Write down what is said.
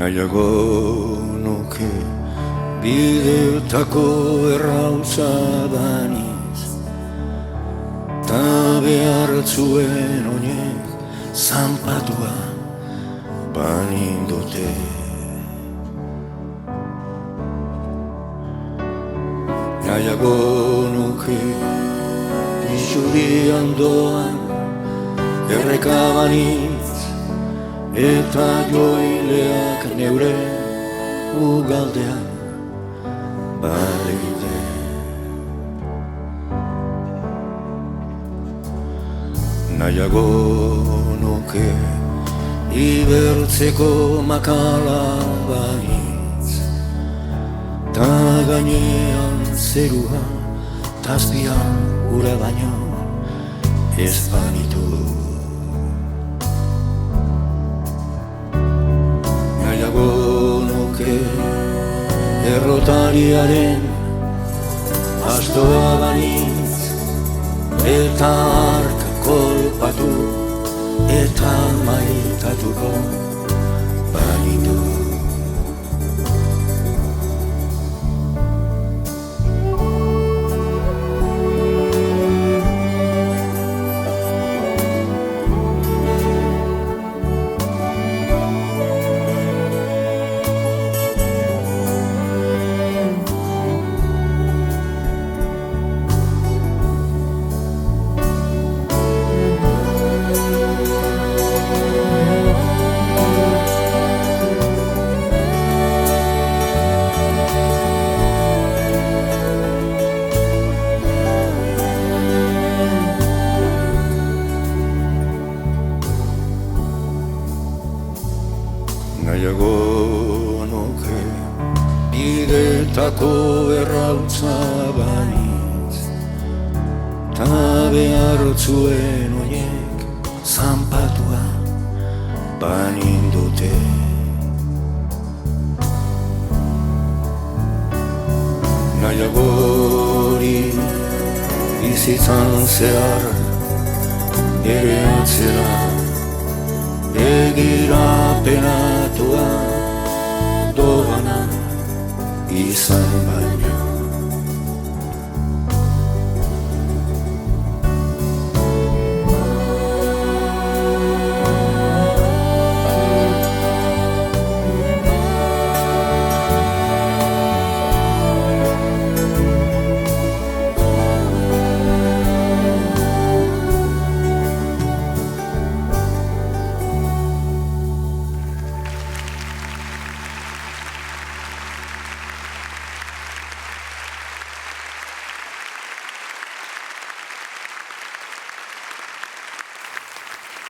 Nahiago nuke bideotako errautza baniz, ta behar zuen oinek zanpatua banindote. Nahiago nuke isurian doan erreka baniz, eta joileak neure ugaldean balide. Nahiago nuke ibertzeko makala banitz, ta gainean zerua tazpian ura baino ez banitu. Nahiago nuke errotariaren astoa banitz, eta ark kolpatu eta maitatuko banitu. Nahiago nuke bidetako errautza banitz, ta behar zuen oinek zanpatua banindote. Nahiago hori bizitzan zehar ere atzera egira penatua doana izan baino.